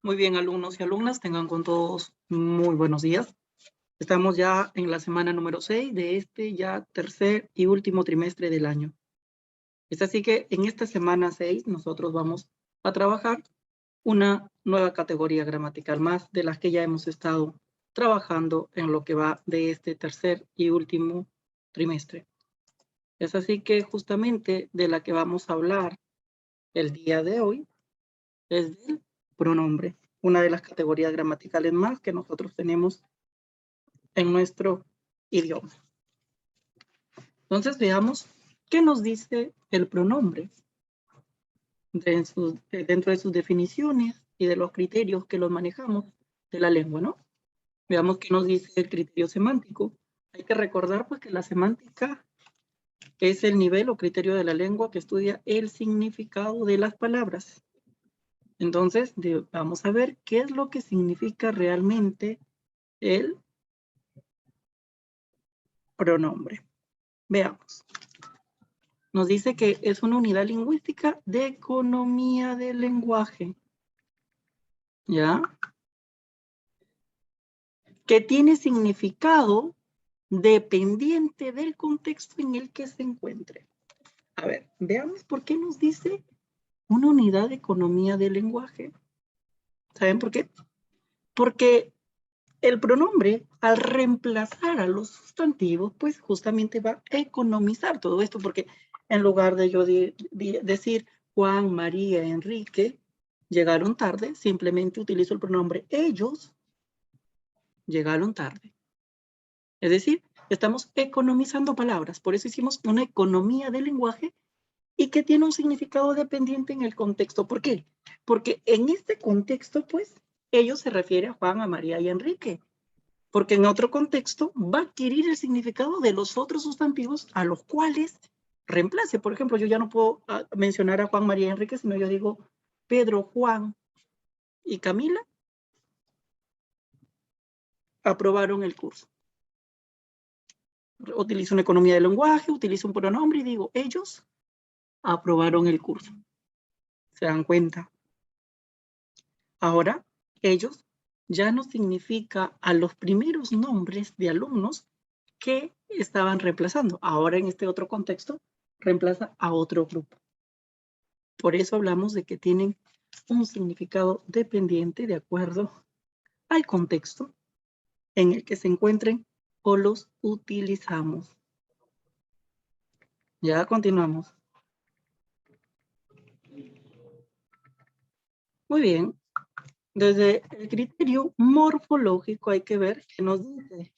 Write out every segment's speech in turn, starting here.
Muy bien, alumnos y alumnas, tengan con todos muy buenos días. Estamos ya en la semana número 6 de este ya tercer y último trimestre del año. Es así que en esta semana 6 nosotros vamos a trabajar una nueva categoría gramatical más de las que ya hemos estado trabajando en lo que va de este tercer y último trimestre. Es así que justamente de la que vamos a hablar el día de hoy es del pronombre, una de las categorías gramaticales más que nosotros tenemos en nuestro idioma. Entonces veamos qué nos dice el pronombre dentro de sus definiciones y de los criterios que los manejamos de la lengua, ¿no? Veamos qué nos dice el criterio semántico. Hay que recordar pues que la semántica es el nivel o criterio de la lengua que estudia el significado de las palabras. Entonces, vamos a ver qué es lo que significa realmente el pronombre. Veamos. Nos dice que es una unidad lingüística de economía del lenguaje. ¿Ya? Que tiene significado dependiente del contexto en el que se encuentre. A ver, veamos por qué nos dice una unidad de economía del lenguaje. ¿Saben por qué? Porque el pronombre, al reemplazar a los sustantivos, pues justamente va a economizar todo esto, porque en lugar de yo decir Juan, María, Enrique, llegaron tarde, simplemente utilizo el pronombre ellos, llegaron tarde. Es decir, estamos economizando palabras, por eso hicimos una economía del lenguaje y que tiene un significado dependiente en el contexto. ¿Por qué? Porque en este contexto, pues, ellos se refiere a Juan, a María y a Enrique. Porque en otro contexto va a adquirir el significado de los otros sustantivos a los cuales reemplace. Por ejemplo, yo ya no puedo mencionar a Juan, María y Enrique, sino yo digo Pedro, Juan y Camila aprobaron el curso. Utilizo una economía del lenguaje, utilizo un pronombre y digo ellos aprobaron el curso. ¿Se dan cuenta? Ahora, ellos ya no significa a los primeros nombres de alumnos que estaban reemplazando. Ahora en este otro contexto reemplaza a otro grupo. Por eso hablamos de que tienen un significado dependiente de acuerdo al contexto en el que se encuentren o los utilizamos. Ya continuamos. Muy bien. Desde el criterio morfológico hay que ver qué nos dice.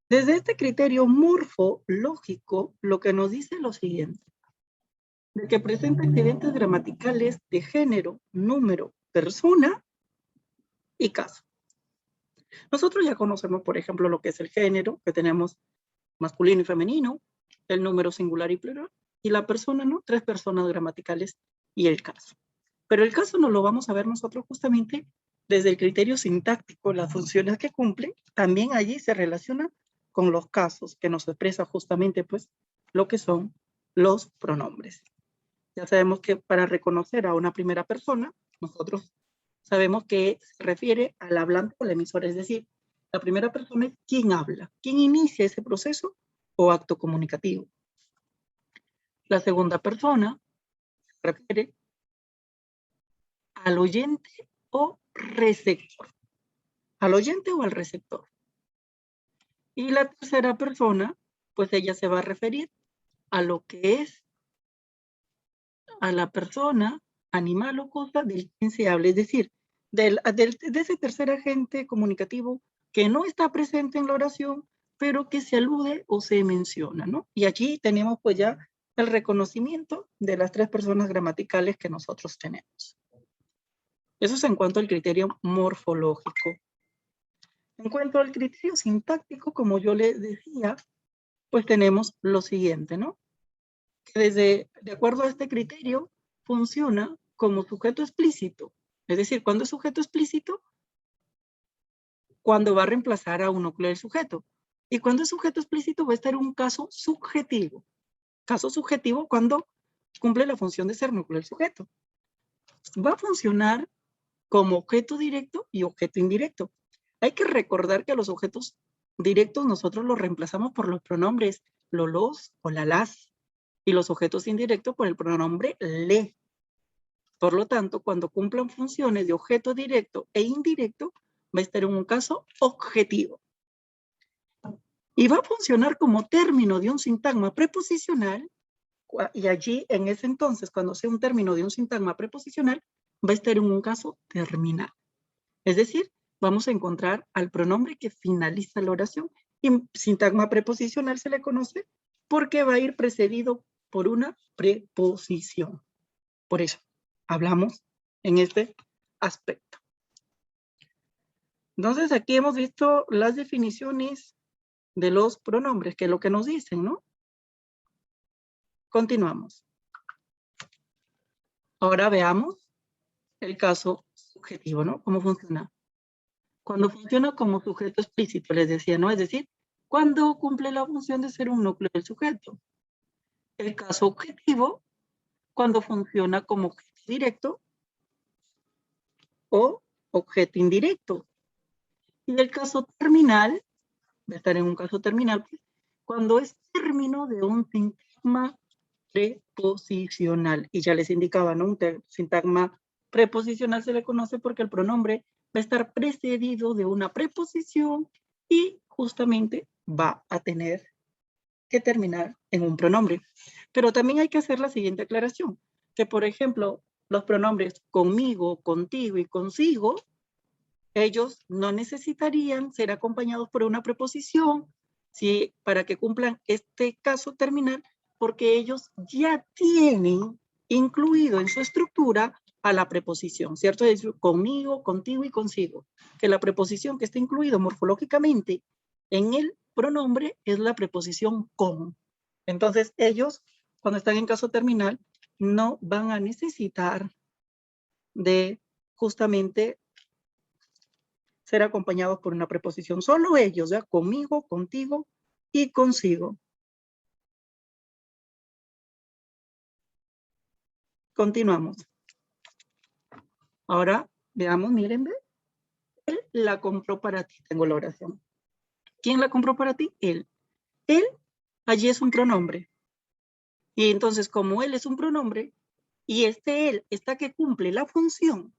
Desde este criterio morfológico, lo que nos dice es lo siguiente. De que presenta accidentes gramaticales de género, número, persona y caso. Nosotros ya conocemos, por ejemplo, lo que es el género, que tenemos masculino y femenino, el número singular y plural, y la persona, ¿no? 3 personas gramaticales y el caso. Pero el caso no lo vamos a ver nosotros justamente desde el criterio sintáctico, las funciones que cumple, también allí se relaciona con los casos que nos expresa justamente, pues, lo que son los pronombres. Ya sabemos que para reconocer a una primera persona, nosotros sabemos que se refiere al hablante o al emisor, es decir, la primera persona es quien habla, quien inicia ese proceso o acto comunicativo. La segunda persona se refiere al oyente o receptor, al oyente o al receptor. Y la tercera persona, pues ella se va a referir a lo que es a la persona, animal o cosa del quien se habla, es decir, de ese tercer agente comunicativo que no está presente en la oración, pero que se alude o se menciona, ¿no? Y aquí tenemos pues ya el reconocimiento de las 3 personas gramaticales que nosotros tenemos. Eso es en cuanto al criterio morfológico. En cuanto al criterio sintáctico, como yo les decía, pues tenemos lo siguiente, ¿no? Que de acuerdo a este criterio, funciona como sujeto explícito. Es decir, cuando es sujeto explícito, cuando va a reemplazar a un núcleo del sujeto. Y cuando es sujeto explícito va a estar en un caso subjetivo. Caso subjetivo cuando cumple la función de ser núcleo del sujeto. Va a funcionar como objeto directo y objeto indirecto. Hay que recordar que a los objetos directos nosotros los reemplazamos por los pronombres lo, los o la, las, y los objetos indirectos por el pronombre le. Por lo tanto, cuando cumplan funciones de objeto directo e indirecto, va a estar en un caso objetivo. Y va a funcionar como término de un sintagma preposicional, y allí, en ese entonces, cuando sea un término de un sintagma preposicional, va a estar en un caso terminal. Es decir, vamos a encontrar al pronombre que finaliza la oración. Y sintagma preposicional se le conoce porque va a ir precedido por una preposición. Por eso hablamos en este aspecto. Entonces, aquí hemos visto las definiciones de los pronombres, que es lo que nos dicen, ¿no? Continuamos. Ahora veamos el caso subjetivo, ¿no? ¿Cómo funciona? Cuando funciona como sujeto explícito, les decía, ¿no? Es decir, cuando cumple la función de ser un núcleo del sujeto. El caso objetivo, cuando funciona como objeto directo o objeto indirecto. Y el caso terminal, va a estar en un caso terminal, pues, cuando es término de un sintagma preposicional. Y ya les indicaba, ¿no? Un sintagma preposicional se le conoce porque el pronombre va a estar precedido de una preposición y justamente va a tener que terminar en un pronombre. Pero también hay que hacer la siguiente aclaración, que por ejemplo, los pronombres conmigo, contigo y consigo, ellos no necesitarían ser acompañados por una preposición para que cumplan este caso terminal, porque ellos ya tienen incluido en su estructura a la preposición, ¿cierto? Es decir, conmigo, contigo y consigo. Que la preposición que está incluido morfológicamente en el pronombre es la preposición con. Entonces, ellos, cuando están en caso terminal, no van a necesitar de justamente ser acompañados por una preposición. Solo ellos, ¿ya? Conmigo, contigo y consigo. Continuamos. Ahora, veamos, miren, ¿ve? Él la compró para ti. Tengo la oración. ¿Quién la compró para ti? Él. Él, allí es un pronombre. Y entonces, como él es un pronombre, y este él está que cumple la función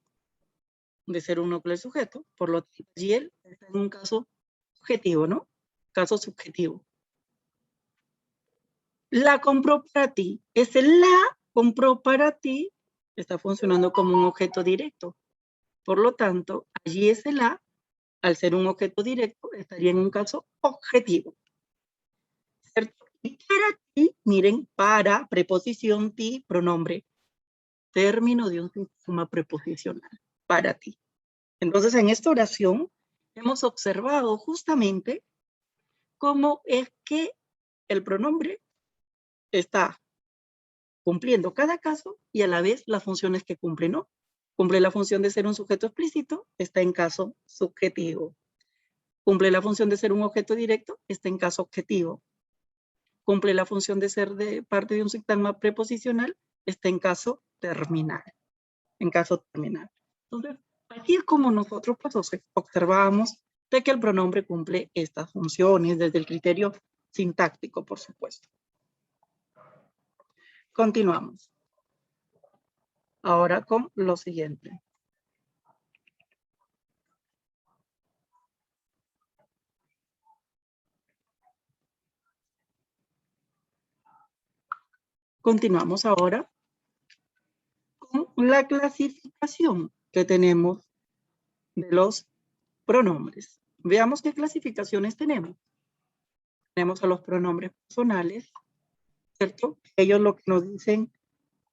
de ser un núcleo de sujeto, por lo tanto, allí él está en un caso subjetivo, ¿no? Caso subjetivo. La compró para ti. Ese la compró para ti está funcionando como un objeto directo. Por lo tanto, allí ese la, al ser un objeto directo, estaría en un caso objetivo. ¿Cierto? Y para ti, miren, para, preposición, ti, pronombre. Término de un sistema preposicional. Para ti. Entonces, en esta oración, hemos observado justamente cómo es que el pronombre está cumpliendo cada caso y a la vez las funciones que cumple, ¿no? Cumple la función de ser un sujeto explícito, está en caso subjetivo. Cumple la función de ser un objeto directo, está en caso objetivo. Cumple la función de ser de parte de un sintagma preposicional, está en caso terminal. En caso terminal. Entonces, aquí es como nosotros pues, observamos de que el pronombre cumple estas funciones desde el criterio sintáctico, por supuesto. Continuamos. Ahora con lo siguiente. Continuamos ahora con la clasificación que tenemos de los pronombres. Veamos qué clasificaciones tenemos. Tenemos a los pronombres personales, ¿cierto? Ellos lo que nos dicen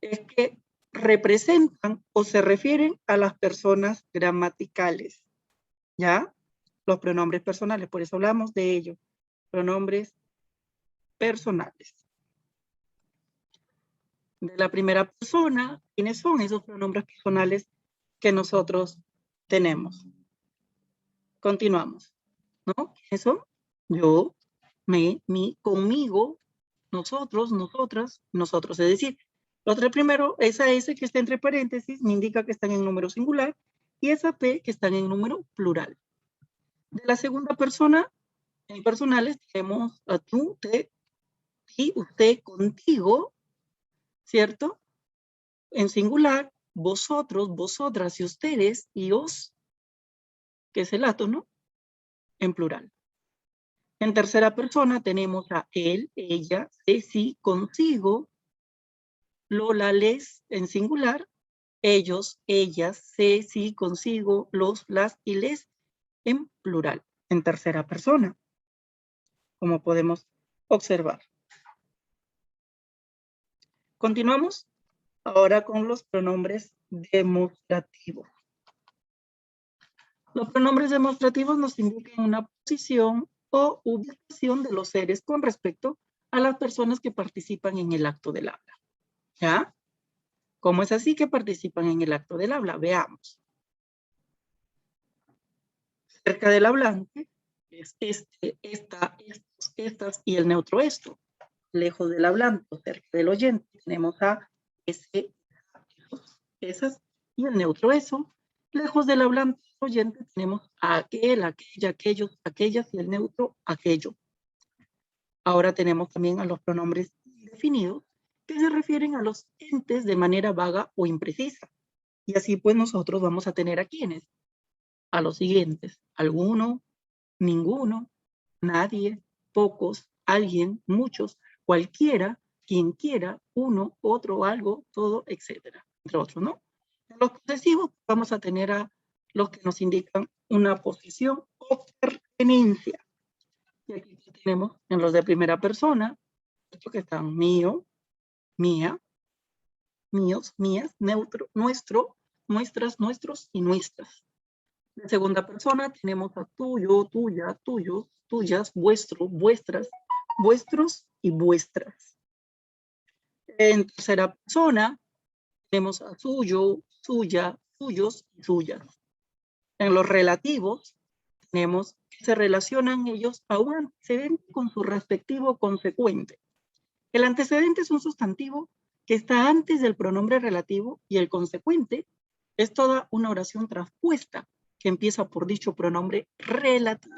es que representan o se refieren a las personas gramaticales, ¿ya? Los pronombres personales, por eso hablamos de ellos. Pronombres personales. De la primera persona, ¿quiénes son esos pronombres personales que nosotros tenemos? Continuamos, ¿no? ¿Quiénes son? Yo, me, mi, conmigo, nosotros, nosotras, nosotros. Es decir, los tres primero, esa S que está entre paréntesis me indica que están en número singular y esa P que están en número plural. De la segunda persona, en personales, tenemos a tú, te, ti, usted, contigo, ¿cierto? En singular, vosotros, vosotras y ustedes, y os, que es el átono, en plural. En tercera persona tenemos a él, ella, sí, consigo, Lola, les, en singular, ellos, ellas, sí, consigo, los, las y les, en plural, en tercera persona, como podemos observar. Continuamos ahora con los pronombres demostrativos. Los pronombres demostrativos nos indican una posición o ubicación de los seres con respecto a las personas que participan en el acto del habla. ¿Ya? ¿Cómo es así que participan en el acto del habla? Veamos. Cerca del hablante es este, esta, estos, estas y el neutro esto. Lejos del hablante, cerca del oyente, tenemos a ese, esos, esas y el neutro eso. Lejos del hablante oyente tenemos a aquel, aquella, aquellos, aquellas y el neutro aquello. Ahora tenemos también a los pronombres indefinidos que se refieren a los entes de manera vaga o imprecisa. Y así pues nosotros vamos a tener a quienes, a los siguientes, alguno, ninguno, nadie, pocos, alguien, muchos, cualquiera, quien quiera, uno, otro, algo, todo, etcétera, entre otros, ¿no? En los posesivos vamos a tener a los que nos indican una posición o pertenencia. Y aquí tenemos en los de primera persona, estos que están mío, mía, míos, mías, neutro, nuestro, nuestras, nuestros y nuestras. En segunda persona tenemos a tuyo, tuya, tuyos, tuyas, vuestro, vuestras, vuestros y vuestras. En tercera persona tenemos a suyo, suya, suyos y suyas. En los relativos tenemos que se relacionan ellos a un antecedente con su respectivo consecuente. El antecedente es un sustantivo que está antes del pronombre relativo y el consecuente es toda una oración traspuesta que empieza por dicho pronombre relativo.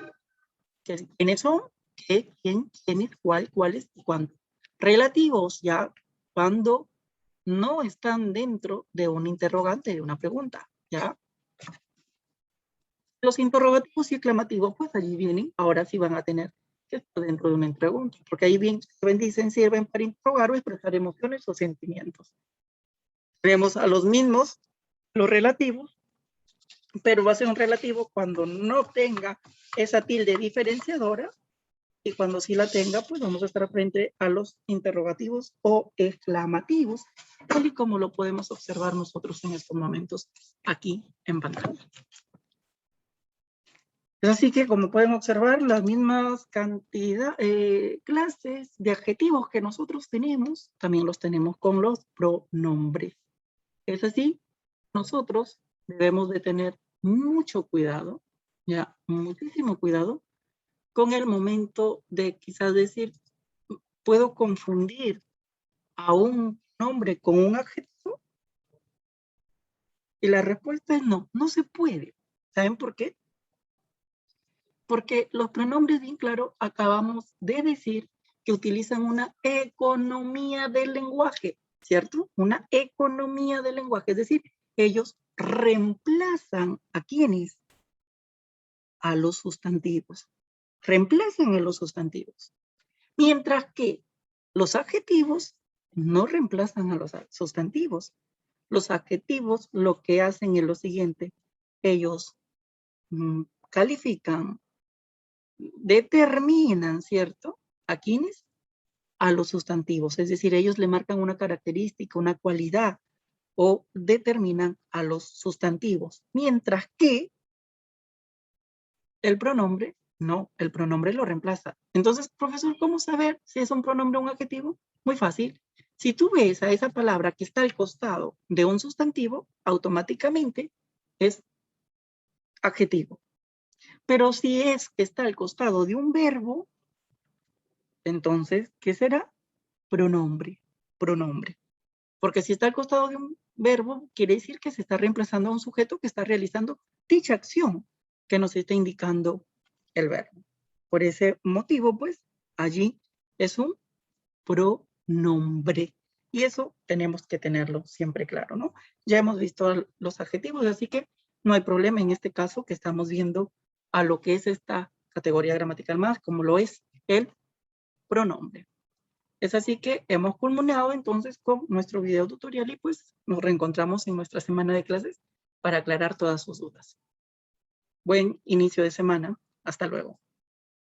¿Quiénes son? ¿Qué? ¿Quién? ¿Quiénes? ¿Cuál? ¿Cuáles? ¿Y cuándo? Relativos ya cuando no están dentro de un interrogante, de una pregunta, ¿ya? Los interrogativos y exclamativos, pues allí vienen, ahora sí van a tener que estar dentro de una pregunta, porque ahí bien dicen, sirven para interrogar o expresar emociones o sentimientos. Tenemos a los mismos, los relativos, pero va a ser un relativo cuando no tenga esa tilde diferenciadora, y cuando sí la tenga, pues vamos a estar frente a los interrogativos o exclamativos, tal y como lo podemos observar nosotros en estos momentos aquí en pantalla. Es así que, como pueden observar, las mismas clases de adjetivos que nosotros tenemos, también los tenemos con los pronombres. Es así, nosotros debemos de tener mucho cuidado, ya, muchísimo cuidado, con el momento de quizás decir, ¿puedo confundir a un nombre con un adjetivo? Y la respuesta es no, no se puede. ¿Saben por qué? Porque los pronombres, bien claro, acabamos de decir que utilizan una economía del lenguaje, ¿cierto? Una economía del lenguaje, es decir, ellos reemplazan a quienes, a los sustantivos, reemplazan a los sustantivos, mientras que los adjetivos no reemplazan a los sustantivos. Los adjetivos lo que hacen es lo siguiente, ellos califican, determinan, ¿cierto? ¿A quiénes? A los sustantivos, es decir, ellos le marcan una característica, una cualidad, o determinan a los sustantivos, mientras que el pronombre, no, el pronombre lo reemplaza. Entonces, profesor, ¿cómo saber si es un pronombre o un adjetivo? Muy fácil. Si tú ves a esa palabra que está al costado de un sustantivo, automáticamente es adjetivo. Pero si es que está al costado de un verbo, entonces, ¿qué será? Pronombre, pronombre. Porque si está al costado verbo quiere decir que se está reemplazando a un sujeto que está realizando dicha acción que nos está indicando el verbo. Por ese motivo, pues, allí es un pronombre. Y eso tenemos que tenerlo siempre claro, ¿no? Ya hemos visto los adjetivos, así que no hay problema en este caso que estamos viendo a lo que es esta categoría gramatical más, como lo es el pronombre. Es así que hemos culminado entonces con nuestro video tutorial y pues nos reencontramos en nuestra semana de clases para aclarar todas sus dudas. Buen inicio de semana. Hasta luego.